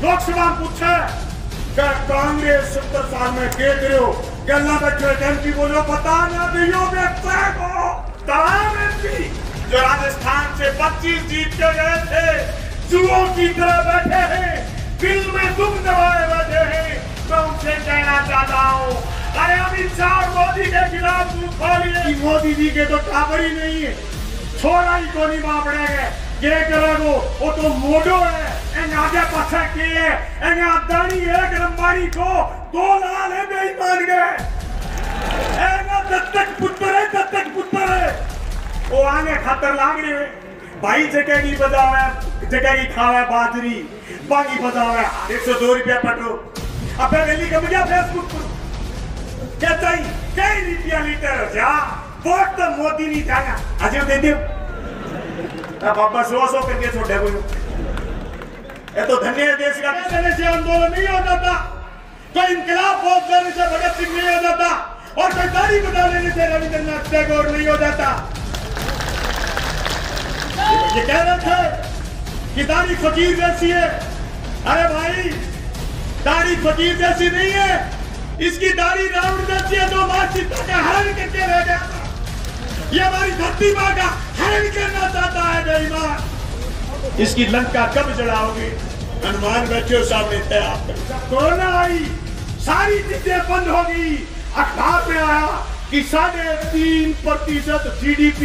लोकसभा पूछे कांग्रेस 70 साल में के करो गल्ला बैठे एमपी बोलो पता ना दियो को तमाम एमपी जो राजस्थान से 25 जीत के गए थे जुओं की तरह बैठे हैं, दिल में दुम दबाए बैठे हैं। मैं उनसे कहना चाहता हूँ, अरे अमित शाह और मोदी के खिलाफ मुंह खोलिए। मोदी जी के तो टावर ही नहीं है, छोड़ा ही को नहीं बापड़ेगे ये करेगो वो तो मोडो है एंग आगे पछा के है एंग अदानी एक लंबाड़ी को 2 लाल है बेईमान गए एंग दत्तक पुत्र है वो आगे खातर लाग रहे हैं भाई जगह की बजावे जगह की खावे बाजरी बागी बजावे 102 रुपया पेट्रोल अबे गली कब गया फेसबुक पर क्या चाहिए कई रुपया लीटर जा वोट तो मोदी नहीं जाना अजय दे दियो बाबा 100 करके छोड़े कोई ये तो धन्य देश का देने से आंदोलन नहीं हो जाता, कोई इनकलाब फौज देने से भगत सिंह नहीं हो जाता और कोई दाढ़ी बना लेने से रविंद्रनाथ टैगोर नहीं हो जाता। ये कह रहे थे कि दाढ़ी फकीर जैसी है, अरे भाई दाढ़ी फकीर जैसी नहीं है, इसकी दाढ़ी रावण जैसी है जो मां सीता का हरण करके रह गया। ये हमारी धरती मां का हरण करना चाहता है बेईमान। इसकी लंका कब जलाओगे? हनुमान बैठे हो सामने तैयार। कोरोना आई सारी चीजें बंद होगी। अखबार में आया कि 3.5% GDP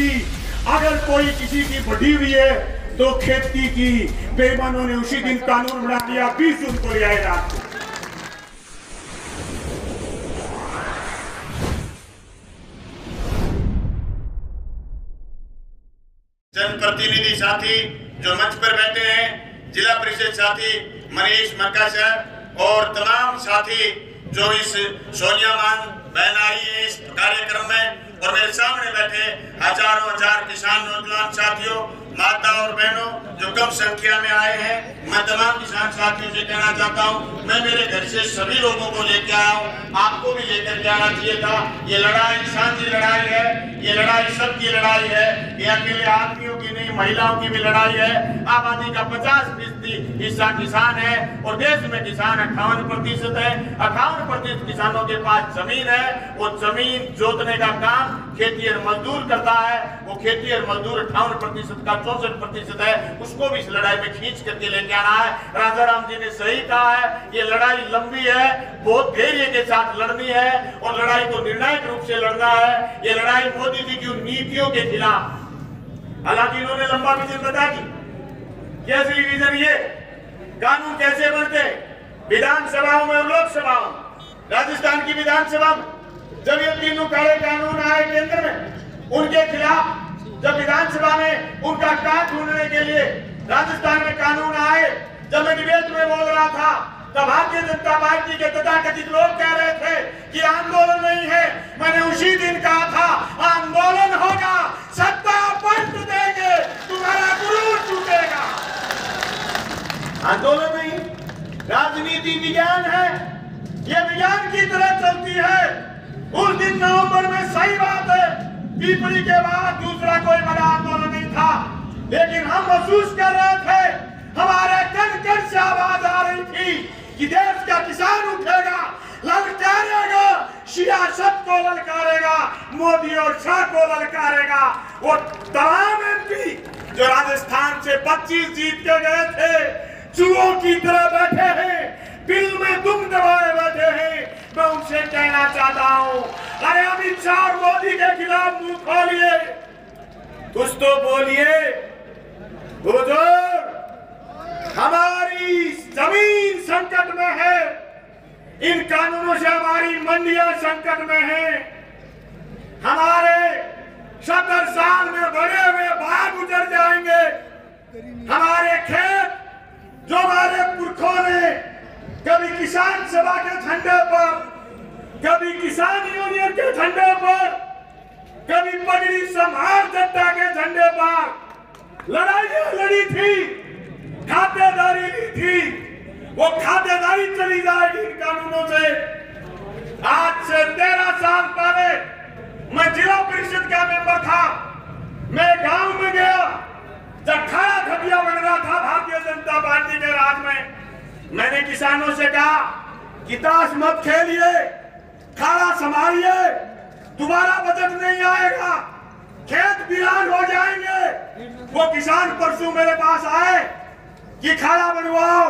अगर कोई किसी की बढ़ी हुई है तो खेती की। बेईमानों ने उसी दिन कानून बना दिया 20 जून को ले आए रात को। जनप्रतिनिधि साथी जो मंच पर बैठे हैं, जिला परिषद साथी मनीष मक्का सर और तमाम साथी जो इस सोनिया मान बहन आई है इस कार्यक्रम में और मेरे सामने बैठे हजारों हजार किसान नौजवान साथियों, माता और बहनों जो कम संख्या में आए हैं, मैं तमाम किसान साथियों से कहना चाहता हूं, मैं मेरे घर से सभी लोगों को लेकर आया हूं, आपको भी लेकर के आना चाहिए था। ये लड़ाई इंसान की लड़ाई है, ये लड़ाई सबकी लड़ाई है, ये अकेले आदमियों की नहीं महिलाओं की भी लड़ाई है। आबादी का 50% हिस्सा किसान है और देश में किसान 58% है। 58% किसानों के पास जमीन है, वो जमीन जोतने का काम खेती और मजदूर करता है। वो खेती और मजदूर 58% का 64% है, उसको भी इस लड़ाई में खींच करके लेके आना है। राजा राम जी ने सही कहा है, ये लड़ाई लंबी है, बहुत धैर्य के साथ लड़नी है और लड़ाई को निर्णायक रूप से लड़ना है। ये लड़ाई मोदी जी की नीतियों के खिलाफ, हालांकि इन्होंने लंबा विजन बता दी, कैसे विजन ये कानून कैसे बनते विधानसभाओं में और लोकसभाओं। राजस्थान की विधानसभा में जब ये तीनों काले कानून आए केंद्र में, उनके खिलाफ जब विधानसभा में उनका काट ढूंढने के लिए राजस्थान में कानून आए, जब मैं डिबेट में बोल रहा था तब भारतीय जनता पार्टी के तथाकथित लोग कह रहे थे कि आंदोलन नहीं है। मैंने उसी दिन कहा था आंदोलन होगा, सत्ता पलट देंगे, तुम्हारा गुरूर टूटेगा। आंदोलन नहीं, राजनीति विज्ञान है, ये विज्ञान की तरह चलती है। उस दिन नवंबर में सही बात है, पीपली के बाद दूसरा कोई बड़ा आंदोलन नहीं था, लेकिन हम महसूस कर रहे थे, हमारे कण कण से आवाज आ रही थी कि देश का किसान उठेगा, ललकारेगा, सियासत को ललकारेगा, मोदी और शाह को ललकारेगा। वो तमाम एमपी जो राजस्थान से 25 जीत के गए थे, चूहों की तरह बैठे हैं, दिल में दुम दबाए बैठे हैं। मैं उनसे कहना चाहता हूं, अरे अमित शाह और मोदी के खिलाफ मुंह खोलिए, कुछ तो बोलिए। हुजूर, हमारी जमीन संकट में है, इन कानूनों से हमारी मंडियां संकट में है, हमारे 70 साल में बड़े हुए बाग उजड़ जाएंगे, हमारे खेत जो हमारे पुरखों ने कभी किसान सभा के झंडे पर, कभी किसान यूनियन के झंडे पर, कभी पगड़ी समाज जनता के झंडे पर लड़ाइयां लड़ी थी, खातेदारी ली थी, वो खातेदारी चली जाएगी इन कानूनों से। आज से 13 साल पहले मैं जिला परिषद का मेंबर था, मैं गांव में गया जब खड़ा खटिया बन रहा था भारतीय जनता पार्टी के राज में, मैंने किसानों से कहा कि ताश मत खेलिए, खाड़ा संभालिए, दोबारा बजट नहीं आएगा, खेत वीरान हो जाएंगे। वो किसान परसों मेरे पास आए कि खाड़ा बनवाओ।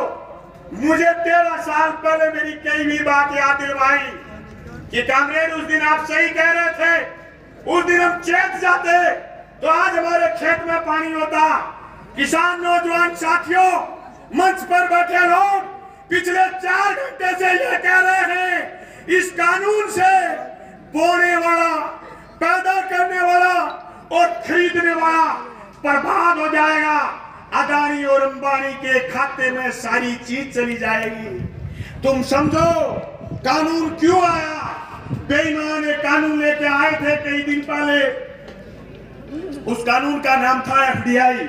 मुझे 13 साल पहले मेरी कई भी बात याद दिलवाई कि कामरेड उस दिन आप सही कह रहे थे, उस दिन हम चेत जाते तो आज हमारे खेत में पानी होता। किसान नौजवान साथियों, मंच पर बैठे लोग पिछले 4 घंटे से ये कह रहे हैं इस कानून से बोने वाला, पैदा करने वाला और खरीदने वाला बर्बाद हो जाएगा। अदानी और अंबानी के खाते में सारी चीज चली जाएगी। तुम समझो कानून क्यों आया। बेईमान एक कानून लेके आए थे कई दिन पहले, उस कानून का नाम था एफडीआई।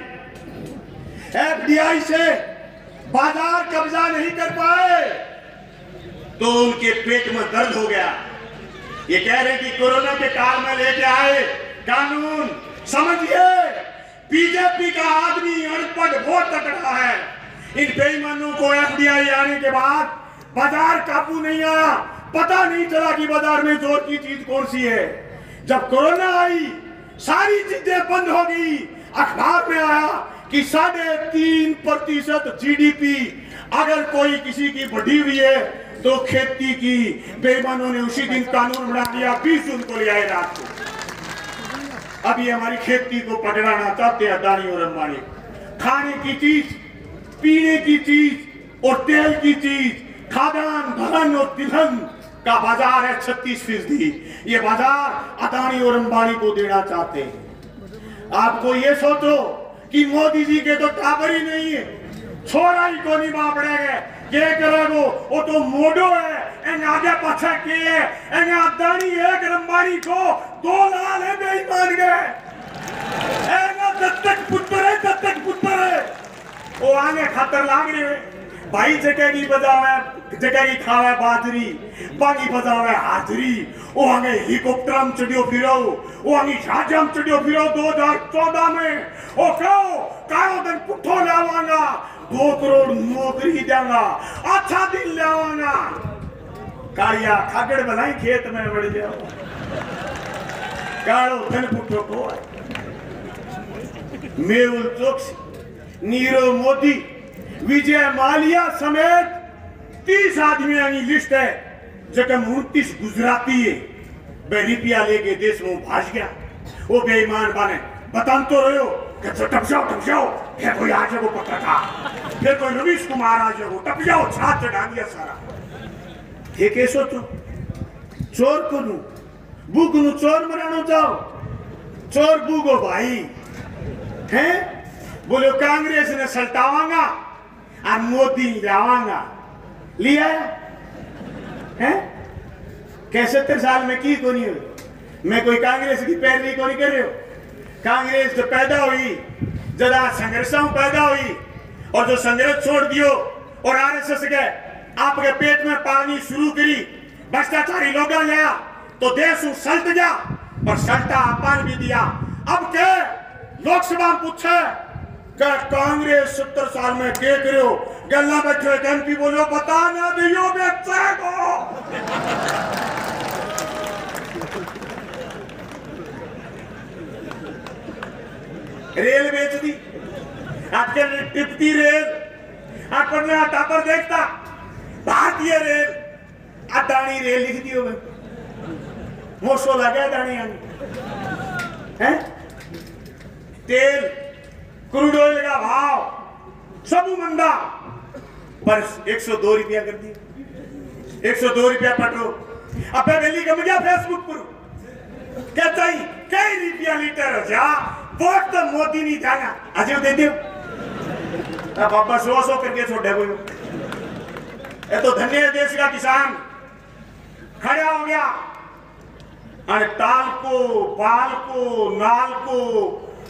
एफडीआई से बाजार कब्जा नहीं कर पाए तो उनके पेट में दर्द हो गया। ये कह रहे कि कोरोना के काल में लेके आए कानून, समझिए बीजेपी का आदमी अनपढ़ बहुत तकड़ा है। इन बेईमानों को एफडीआई आने के बाद बाजार काबू नहीं आया, पता नहीं चला कि बाजार में जोर की चीज कौन सी है। जब कोरोना आई सारी चीजें बंद हो गई। अखबार में आया कि 3.5% जीडीपी अगर कोई किसी की बढ़ी हुई है तो खेती की। बेईमानों ने उसी दिन कानून बना दिया, 20 जून को ले आए रात को। अब ये हमारी खेती को पकड़ाना चाहते हैं अदानी और अंबानी। खाने की चीज, पीने की चीज और तेल की चीज, खाद्यान्न, धन और तिलहन का बाजार है 36%। ये बाजार अदानी और अंबानी को देना चाहते हैं। आपको ये सोचो कि मोदी जी के तो टावर ही नहीं है, छोरा ही को नहीं बापड़ेगा, ये करेगो वो तो मोडो है, एंग आगे पछा के है, एंग अदानी एक अंबानी को 2 लाल है बेईमान गए, एंग दत्तक पुत्र है, वो आगे खतर लाग रहे भाई। जगह की बजावे, जगह की खावे बाजरी, बाकी बजावे हाजरी। वो आगे हेलीकॉप्टर हम चढ़ियो फिरो, वो आगे जहाज हम चढ़ियो फिरो 2014 में। ओ कायो दिन पुठो लावांगा, 2 करोड़ नौकरी देंगा, अच्छा दिन लावांगा। कालिया खागड़ बनाई खेत में बढ़ जाओ, कालो धन पुठो को मेहुल चोकसी, नीरव मोदी, विजय माल्या समेत 30 आदमियों की लिस्ट है। जगह 29 गुजराती है रुपया लेके देश में भाज गया। वो बेईमान बने बता तो रहे हो टप जाओ, फिर कोई आज को पकड़ा था, फिर कोई रवीश कुमार आज को टप जाओ, छात्र चढ़ा दिया सारा। ठीक है, सोचो चोर को नू बुक नू चोर मरानो जाओ, चोर बुगो भाई हैं। बोलो कांग्रेस ने सल्टावांगा और मोदी लावांगा, लिया है कैसे 70 साल में की को नहीं हुई। मैं कोई कांग्रेस की पैरवी को नहीं कर रहे हो। कांग्रेस जो पैदा हुई जरा संघर्षों पैदा हुई और जो संघर्ष छोड़ दियो और आरएसएस के आपके पेट में पानी शुरू करी, भ्रष्टाचारी लोग लिया तो देश सल्ट गया और सल्टा अपन भी दिया। अब के लोकसभा पूछे कांग्रेस 70 साल में क्या करो, गल्ला बैठे एमपी बोलो बता ना दियो बेचे को। रेल बेच दी, आजकल टिपती रेल, अपने टापर देखता भारतीय रेल, अदानी रेल लिख दी होगा, मोसो लगे अदानी हैं। तेल क्रूड ऑयल का भाव सब मंदा, पर 102 रुपया कर दिया, 102 रुपया पेट्रोल। अब दिल्ली कम गया फेसबुक पर कहता ही कई रुपया लीटर जा, वोट तो मोदी नहीं जाना अजय दे दियो, अब बाबा 100 करके छोड़े कोई। ये तो धन्य देश का किसान खड़ा हो गया। ताल को, बाल को, नाल को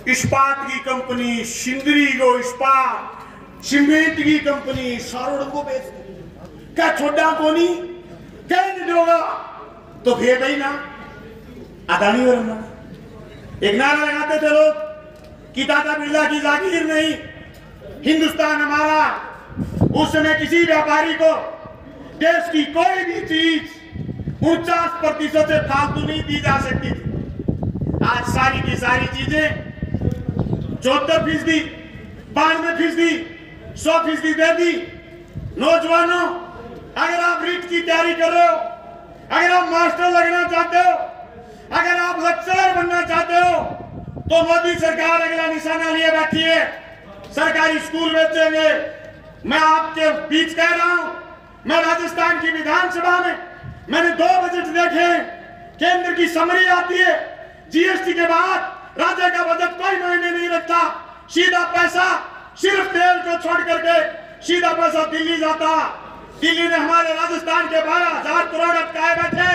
इस्पात की कंपनी, सिंदरी को इस्पात, सीमेंट की कंपनी सारों को बेच दी। क्या छोड़ा को नहीं क्या नहीं होगा तो फिर भाई ना अदानी और अंबानी। एक नारा लगाते थे लोग कि टाटा बिरला की जागीर नहीं, हिंदुस्तान हमारा, उस समय किसी व्यापारी को देश की कोई भी चीज 49% से फालतू नहीं दी जा सकती थी। आज सारी की सारी चीजें 74%, 92%, 100% दे दी। नौजवानों, अगर आप रीट की तैयारी कर रहे हो, अगर आप मास्टर लगना चाहते हो, अगर आप लेक्चरर बनना चाहते हो, तो मोदी सरकार अगला निशाना लिए बैठी है। सरकारी स्कूल बेचेंगे। मैं आपके बीच कह रहा हूं, मैं राजस्थान की विधानसभा में मैंने 2 बजट देखे। केंद्र की समरी आती है, जीएसटी के बाद राज्य का बजट कोई मायने नहीं रखता। सीधा पैसा सिर्फ तेल को छोड़ करके सीधा पैसा दिल्ली जाता। दिल्ली ने हमारे राजस्थान के 12,000 करोड़ अटकाए बैठे,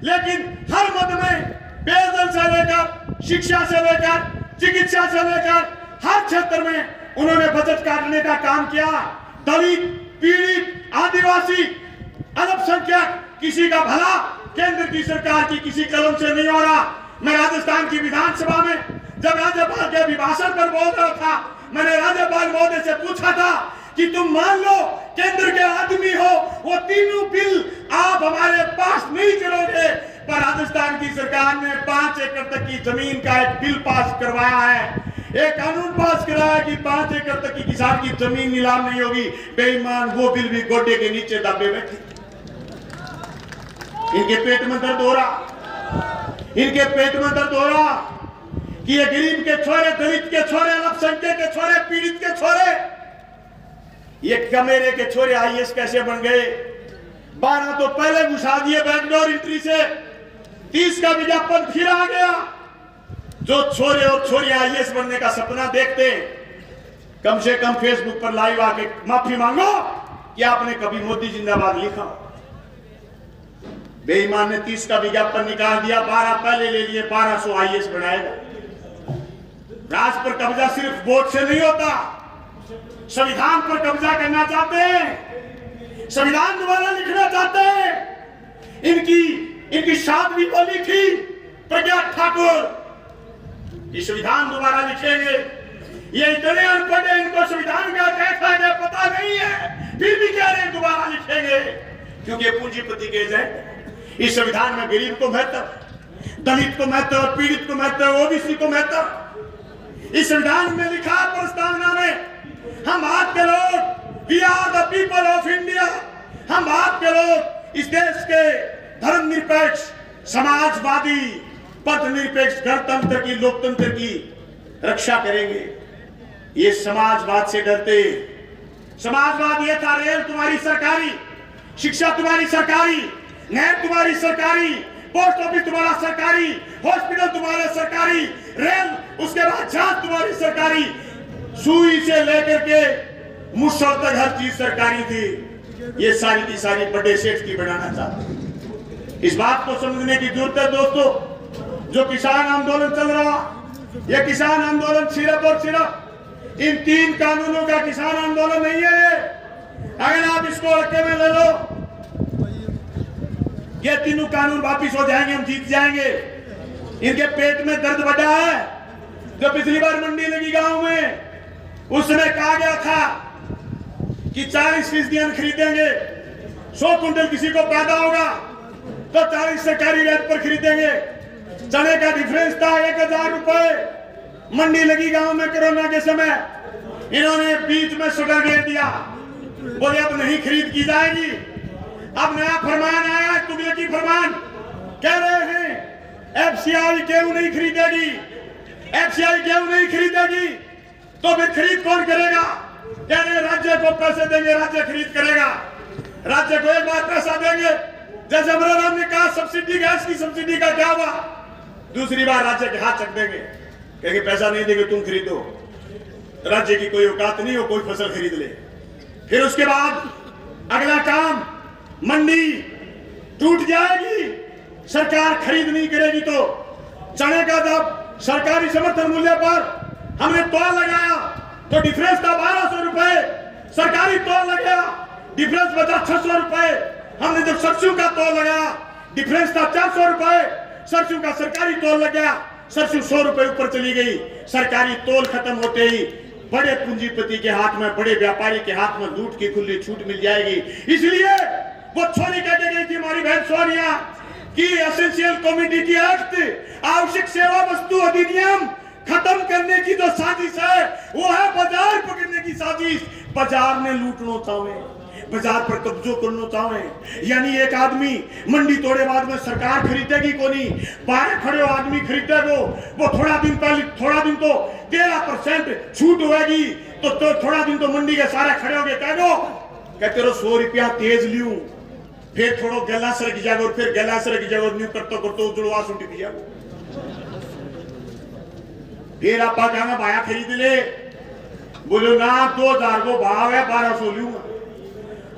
लेकिन हर मद में पेयजल से लेकर शिक्षा से लेकर चिकित्सा से लेकर हर क्षेत्र में उन्होंने बजट काटने का काम किया। दलित, पीड़ित, आदिवासी, अल्पसंख्यक, किसी का भला केंद्र की सरकार की किसी कलम से नहीं हो रहा। मैं राजस्थान की विधानसभा में जब राज्यपाल के अभिभाषण पर बोल रहा था, मैंने राज्यपाल महोदय से पूछा था कि तुम मान लो केंद्र के आदमी हो, वो तीनों बिल आप हमारे पास नहीं करोगे, पर राजस्थान की सरकार ने 5 एकड़ तक की जमीन का एक बिल पास करवाया है, एक कानून पास कराया कि 5 एकड़ तक की किसान की जमीन नीलाम नहीं होगी। बेईमान, वो बिल भी गोडे के नीचे दबे बैठे। इनके पेट में दर्द हो रहा, इनके पेट में दर्द हो रहा कि ये गरीब के छोरे, दलित के छोरे, अल्पसंख्यक के छोरे, पीड़ित के छोरे, ये कमेरे के छोरे आईएएस कैसे बन गए। 12 तो पहले घुसा दिए बैकडोर एंट्री से, 30 का विज्ञापन फिर आ गया। जो छोरे और छोरी आईएएस बनने का सपना देखते, कम से कम फेसबुक पर लाइव आके माफी मांगो कि आपने कभी मोदी जिंदाबाद लिखा। बेईमान ने 30 का विज्ञापन निकाल दिया, 12 पहले ले लिए, 1200 आईएएस बनाएगा। राज पर कब्जा सिर्फ वोट से नहीं होता, संविधान पर कब्जा करना चाहते हैं, संविधान दोबारा लिखना चाहते हैं। इनकी 7वीं बोली थी प्रज्ञा ठाकुर कि संविधान दोबारा लिखेंगे। ये इतने अनपढ़ हैं, इनको संविधान का क्या है पता नहीं है, फिर भी कह रहे हैं दोबारा लिखेंगे, क्योंकि पूंजीपति के एजेंट। इस संविधान में गरीब को महत्व, दलित को महत्व, पीड़ित को महत्व, ओबीसी को महत्व। इस संविधान में लिखा प्रस्तावना में, हम भारत के लोग, we are the people of India, हम भारत के लोग इस देश के धर्मनिरपेक्ष, समाजवादी, पथनिरपेक्ष गणतंत्र की, लोकतंत्र की रक्षा करेंगे। ये समाजवाद से डरते। समाजवाद ये था, रेल तुम्हारी सरकारी, शिक्षा तुम्हारी सरकारी, नहर तुम्हारी सरकारी, पोस्ट ऑफिस तुम्हारा सरकारी, हॉस्पिटल तुम्हारे सरकारी, रेल उसके बाद जहाज तुम्हारी सरकारी, सुई से लेकर के मुसल तक हर चीज सरकारी थी। ये सारी की सारी बड़े सेठ की बनाना चाहते। इस बात को समझने की जरूरत है दोस्तों। जो किसान आंदोलन चल रहा, यह किसान आंदोलन सिर्फ और सिर्फ इन 3 कानूनों का किसान आंदोलन नहीं है। अगर आप इसको हल्के में ले लो, ये तीनों कानून वापिस हो जाएंगे, हम जीत जाएंगे। इनके पेट में दर्द बढ़ा है। जो पिछली बार मंडी लगी गांव में, उस समय कहा गया था कि 40% खरीदेंगे, 100 कुंटल किसी को पैदा होगा तो 40 सरकारी रेट पर खरीदेंगे। चने का डिफरेंस था 1000 रुपए। मंडी लगी गांव में कोरोना के समय, इन्होंने बीच में शटर गिर दिया, बोले अब नहीं खरीद की जाएगी। अब नया फरमान आया है, तुगलकी फरमान, कह रहे हैं एफसीआई गेहूं नहीं खरीदेगी, एफसीआई गेहूं नहीं खरीदेगी, तो फिर खरीद कौन करेगा? कह रहे राज्य को पैसे देंगे, राज्य खरीद करेगा। राज्य को एक बार पैसा देंगे, जैसे अमराराम ने कहा सब्सिडी, गैस की सब्सिडी का क्या हुआ, दूसरी बार राज्य के हाथ चक देंगे, कहेंगे पैसा नहीं देंगे तुम खरीदो। राज्य की कोई औकात नहीं हो कोई फसल खरीद ले। फिर उसके बाद अगला काम, मंडी टूट जाएगी, सरकार खरीद नहीं करेगी। तो चने का जब सरकारी समर्थन मूल्य पर हमने तोल लगाया तो डिफरेंस था 1200 रुपए, सरकारी तोल लगाया डिफरेंस बचा 600 रुपए। हमने जब सरसों का तोल लगाया डिफरेंस था 400 रुपए, सरसों का सरकारी तोल लग गया, सरसों 100 रुपए ऊपर चली गई। सरकारी तोल खत्म होते ही बड़े पूंजीपति के हाथ में, बड़े व्यापारी के हाथ में लूट की खुली छूट मिल जाएगी। इसलिए वो छोरी कह के गई थी हमारी बहन सोनिया कि एसेंशियल कमोडिटी एक्ट, आवश्यक सेवा वस्तु अधिनियम खत्म करने की जो साजिश है वो है बाजार पकड़ने की साजिश। बाजार ने लूटना चाहे, बाजार पर कब्जो करना चाहे, यानी एक आदमी मंडी तोड़े बाद में सरकार खरीदेगी को नहीं, बाहर खड़े आदमी खरीदेगो, वो थोड़ा दिन तो 13% छूट होगी, तो थोड़ा दिन तो मंडी के सारे खड़े हो गए, कहते रहो 100 रुपया तेज लियूं, फिर थोड़ा गला सर की जागो, फिर गला सर की जागो न्यू करतो जुड़वा सुटी की जागो, फिर आप कहना भाया खरीद ले, बोलो ना 2000 को भाव है 1200 लूंगा,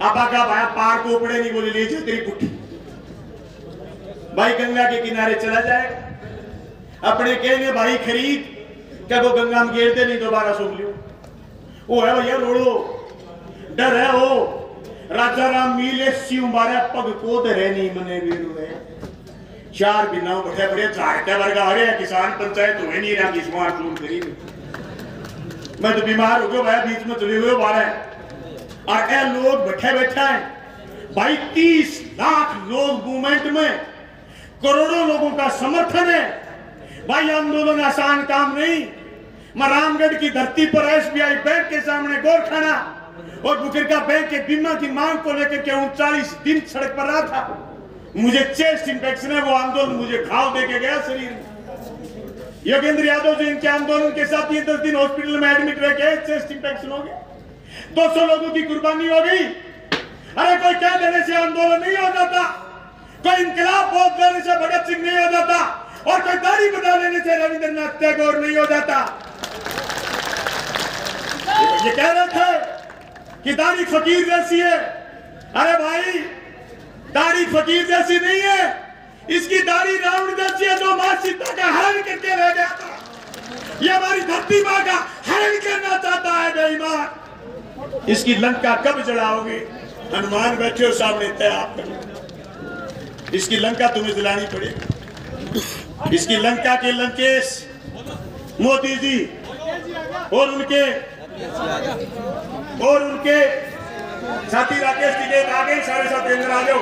आपा का भाया पार को पड़े नहीं, बोले ले जा तेरी पुट्ठी, भाई गंगा के किनारे चला जाएगा, अपने कहने भाई खरीद, क्या वो गंगा में गिरते नहीं दोबारा सुन लियो, वो है भैया लोड़ो, डर है वो, राजा राम मिले शिव मारे पग को धरे नहीं मने वीरू है, 4 बिना बैठे बड़े चाहते वर्गा आ गया, किसान पंचायत हुए नहीं रहा, किस्मान फोन करी, मैं तो बीमार हो गया भाई, बीच में चले हुए बारह, और ये लोग बैठे हैं भाई, 30 लाख लोग मूवमेंट में, करोड़ों लोगों का समर्थन है भाई, आंदोलन आसान काम नहीं। मैं रामगढ़ की धरती पर SBI बैंक के सामने गोरखाना और बुकिरका बैंक के बीमा की मांग को लेकर के 39 दिन सड़क पर रहा था, मुझे चेस्ट इंफेक्शन है, वो आंदोलन मुझे घाव दे के गया शरीर में। योगेंद्र यादव जो इनके आंदोलन के साथ 10 दिन हॉस्पिटल में एडमिट रह गए, चेस्ट इंफेक्शन हो गया, 200 लोगों की कुर्बानी हो गई। अरे कोई कह देने से आंदोलन नहीं हो जाता, कोई इंकलाब बोल देने से भगत सिंह नहीं हो जाता, और कोई दाढ़ी बना लेने से रविंद्रनाथ टैगोर नहीं हो जाता। ये कह रहे थे कि दाढ़ी फकीर जैसी है, अरे भाई दाढ़ी फकीर जैसी नहीं है, इसकी दाढ़ी रावण जैसी है जो मां सीता का हरण करके रह गया था, ये हमारी धरती मां का हरण करना चाहता है बेईमान। इसकी लंका कब जलाओगे? हनुमान बैठे हो सामने, तय आप कर, इसकी लंका तुम्हें जलानी पड़ेगी। इसकी लंका के लंकेश मोदी जी और उनके साथी राकेश टिकैत आ गए, 7:30 अंदर आ जाओ।